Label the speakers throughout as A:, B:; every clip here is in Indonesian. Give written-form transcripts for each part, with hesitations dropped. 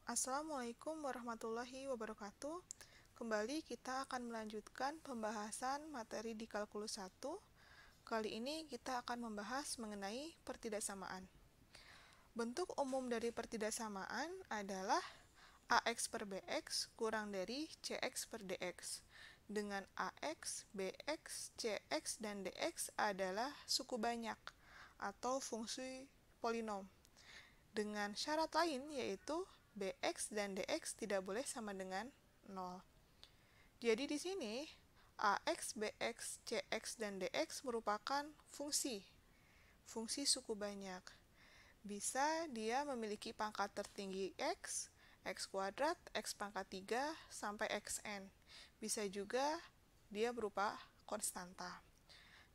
A: Assalamualaikum warahmatullahi wabarakatuh. Kembali kita akan melanjutkan pembahasan materi di kalkulus 1. Kali ini kita akan membahas mengenai pertidaksamaan. Bentuk umum dari pertidaksamaan adalah AX per BX kurang dari CX per DX. Dengan AX, BX, CX, dan DX adalah suku banyak atau fungsi polinom. Dengan syarat lain yaitu BX dan DX tidak boleh sama dengan 0. Jadi di sini AX, BX, CX, dan DX merupakan fungsi suku banyak. Bisa dia memiliki pangkat tertinggi X, X kuadrat, X pangkat 3, sampai Xn. Bisa juga dia berupa konstanta.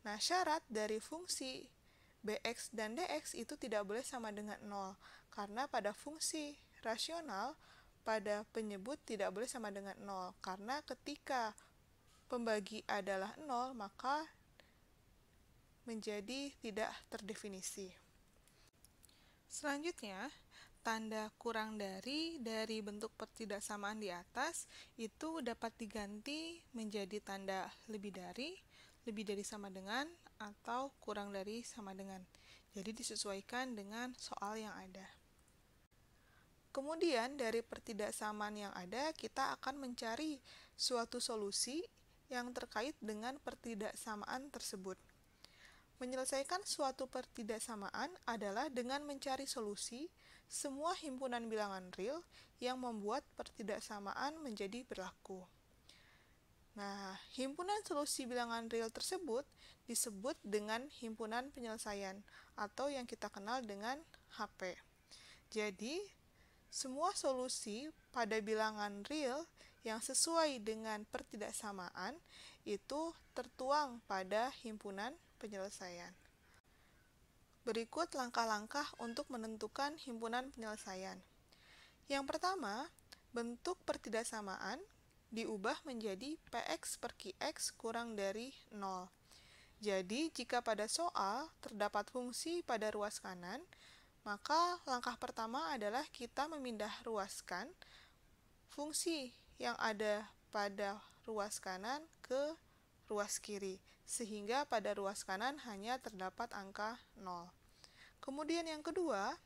A: Nah, syarat dari fungsi BX dan DX itu tidak boleh sama dengan 0, karena pada fungsi rasional, pada penyebut tidak boleh sama dengan 0, karena ketika pembagi adalah 0, maka menjadi tidak terdefinisi. Selanjutnya, tanda kurang dari bentuk pertidaksamaan di atas itu dapat diganti menjadi tanda lebih dari sama dengan, atau kurang dari sama dengan. Jadi disesuaikan dengan soal yang ada. Kemudian dari pertidaksamaan yang ada, kita akan mencari suatu solusi yang terkait dengan pertidaksamaan tersebut. Menyelesaikan suatu pertidaksamaan adalah dengan mencari solusi semua himpunan bilangan real yang membuat pertidaksamaan menjadi berlaku. Nah, himpunan solusi bilangan real tersebut disebut dengan himpunan penyelesaian atau yang kita kenal dengan HP. Jadi, semua solusi pada bilangan real yang sesuai dengan pertidaksamaan itu tertuang pada himpunan penyelesaian. Berikut langkah-langkah untuk menentukan himpunan penyelesaian. Yang pertama, bentuk pertidaksamaan diubah menjadi PX per QX kurang dari 0. Jadi, jika pada soal terdapat fungsi pada ruas kanan, maka langkah pertama adalah kita memindah ruaskan fungsi yang ada pada ruas kanan ke ruas kiri, sehingga pada ruas kanan hanya terdapat angka 0. Kemudian yang kedua,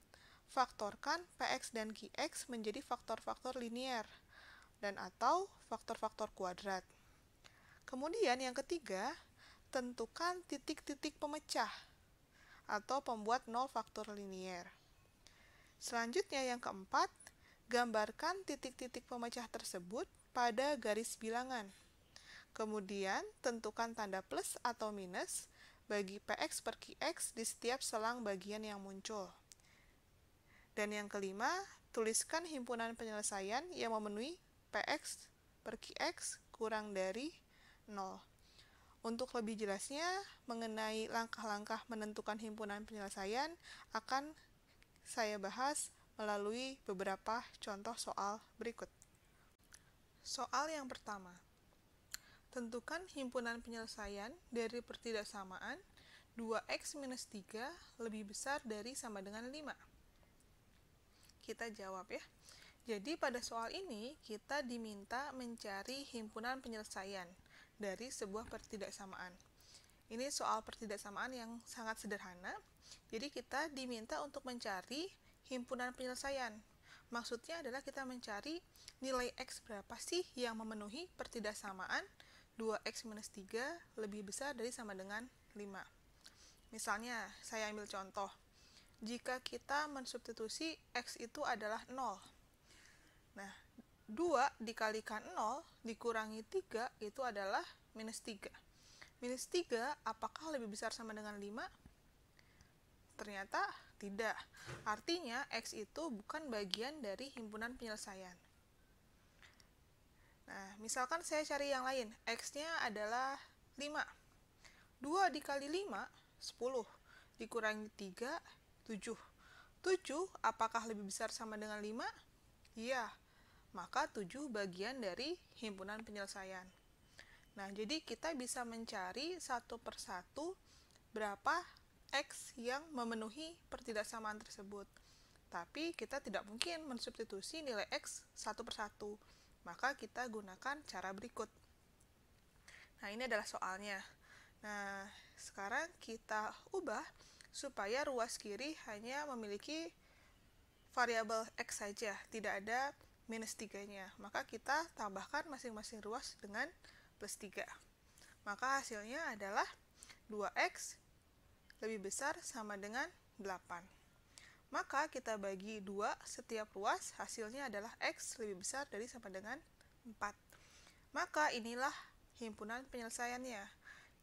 A: faktorkan PX dan QX menjadi faktor-faktor linier dan atau faktor-faktor kuadrat. Kemudian yang ketiga, tentukan titik-titik pemecah atau pembuat 0 faktor linier. Selanjutnya yang keempat, gambarkan titik-titik pemecah tersebut pada garis bilangan. Kemudian tentukan tanda plus atau minus bagi PX per QX di setiap selang bagian yang muncul. Dan yang kelima, tuliskan himpunan penyelesaian yang memenuhi PX per QX kurang dari 0. Untuk lebih jelasnya mengenai langkah-langkah menentukan himpunan penyelesaian akan saya bahas melalui beberapa contoh soal berikut. Soal yang pertama, tentukan himpunan penyelesaian dari pertidaksamaan 2x minus 3 lebih besar dari sama dengan 5. Kita jawab ya. Jadi pada soal ini kita diminta mencari himpunan penyelesaian dari sebuah pertidaksamaan. Ini soal pertidaksamaan yang sangat sederhana. Jadi kita diminta untuk mencari himpunan penyelesaian. Maksudnya adalah kita mencari nilai X berapa sih yang memenuhi pertidaksamaan 2x minus 3 lebih besar dari sama dengan 5. Misalnya, saya ambil contoh. Jika kita mensubstitusi X itu adalah 0. Nah, 2 dikalikan 0 dikurangi 3 itu adalah minus 3. Minus 3 apakah lebih besar sama dengan 5? Ternyata tidak. Artinya X itu bukan bagian dari himpunan penyelesaian. Nah, misalkan saya cari yang lain. X-nya adalah 5. 2 dikali 5, 10. Dikurangi 3, 7. 7 apakah lebih besar sama dengan 5? Iya. Maka 7 bagian dari himpunan penyelesaian. Nah, jadi kita bisa mencari satu persatu berapa X yang memenuhi pertidaksamaan tersebut. Tapi kita tidak mungkin mensubstitusi nilai X satu persatu. Maka kita gunakan cara berikut. Nah, ini adalah soalnya. Nah, sekarang kita ubah supaya ruas kiri hanya memiliki variabel X saja, tidak ada minus 3-nya. Maka kita tambahkan masing-masing ruas dengan plus 3. Maka hasilnya adalah 2X lebih besar sama dengan 8. Maka kita bagi 2 setiap ruas, hasilnya adalah X lebih besar dari sama dengan 4. Maka inilah himpunan penyelesaiannya.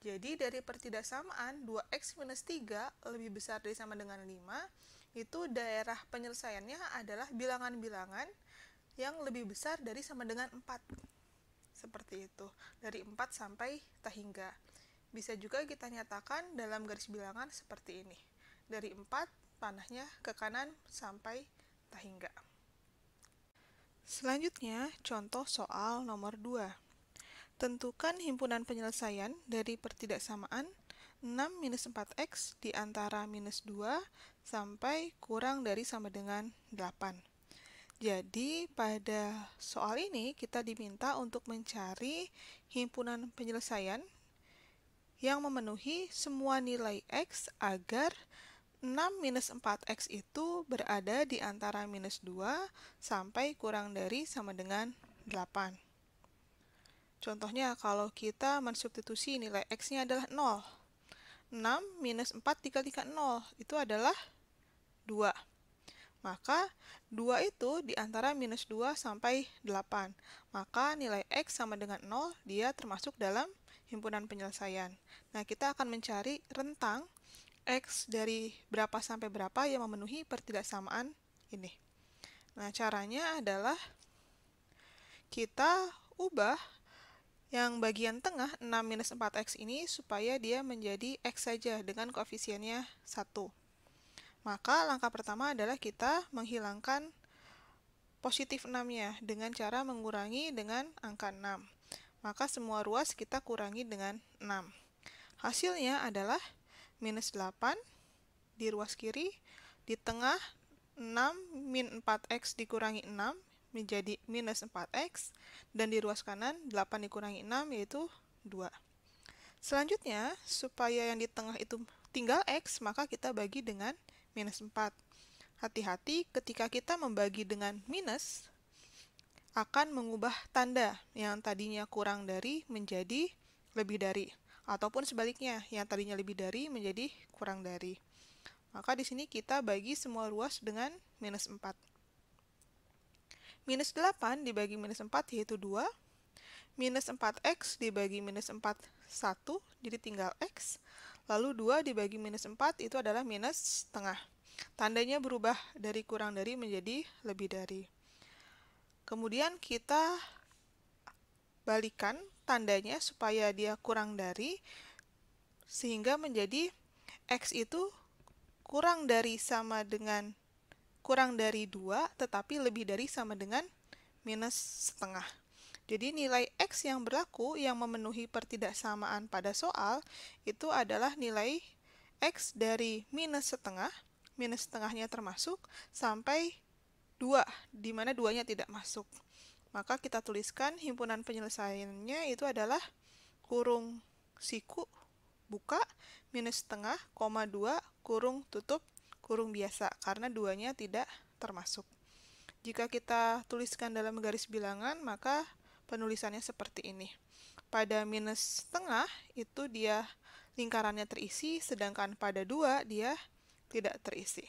A: Jadi dari pertidaksamaan 2X minus 3 lebih besar dari sama dengan 5, itu daerah penyelesaiannya adalah bilangan-bilangan yang lebih besar dari sama dengan 4. Seperti itu, dari 4 sampai tak hingga. Bisa juga kita nyatakan dalam garis bilangan seperti ini. Dari 4, panahnya ke kanan sampai tak hingga. Selanjutnya, contoh soal nomor 2. Tentukan himpunan penyelesaian dari pertidaksamaan 6 minus 4X di antara minus 2 sampai kurang dari sama dengan 8. Jadi, pada soal ini kita diminta untuk mencari himpunan penyelesaian yang memenuhi semua nilai X agar 6 minus 4X itu berada di antara minus 2 sampai kurang dari sama dengan 8. Contohnya, kalau kita mensubstitusi nilai X-nya adalah 0. 6 minus 4 dikalikan 0, itu adalah 2. Maka, 2 itu di antara minus 2 sampai 8. Maka, nilai X sama dengan 0, dia termasuk dalam himpunan penyelesaian. Nah, kita akan mencari rentang X dari berapa sampai berapa yang memenuhi pertidaksamaan ini. Nah, caranya adalah kita ubah yang bagian tengah 6 minus 4X ini supaya dia menjadi X saja dengan koefisiennya 1. Maka langkah pertama adalah kita menghilangkan positif 6-nya dengan cara mengurangi dengan angka 6. Maka semua ruas kita kurangi dengan 6. Hasilnya adalah minus 8 di ruas kiri, di tengah 6 min 4X dikurangi 6 menjadi minus 4X, dan di ruas kanan 8 dikurangi 6 yaitu 2. Selanjutnya, supaya yang di tengah itu tinggal X, maka kita bagi dengan minus 4. Hati-hati ketika kita membagi dengan minus, akan mengubah tanda yang tadinya kurang dari menjadi lebih dari. Ataupun sebaliknya, yang tadinya lebih dari menjadi kurang dari. Maka di sini kita bagi semua ruas dengan minus 4. Minus 8 dibagi minus 4 yaitu 2. Minus 4X dibagi minus 4, 1, jadi tinggal X. Lalu 2 dibagi minus 4 itu adalah minus setengah. Tandanya berubah dari kurang dari menjadi lebih dari. Kemudian kita balikan tandanya supaya dia kurang dari, sehingga menjadi X itu kurang dari sama dengan kurang dari 2, tetapi lebih dari sama dengan minus setengah. Jadi nilai X yang berlaku yang memenuhi pertidaksamaan pada soal itu adalah nilai X dari minus setengahnya termasuk, sampai 2, di mana 2-nya tidak masuk. Maka kita tuliskan himpunan penyelesaiannya itu adalah kurung siku, buka, minus setengah, koma 2, kurung tutup, kurung biasa, karena 2-nya tidak termasuk. Jika kita tuliskan dalam garis bilangan, maka penulisannya seperti ini. Pada minus setengah, itu dia lingkarannya terisi, sedangkan pada 2, dia tidak terisi.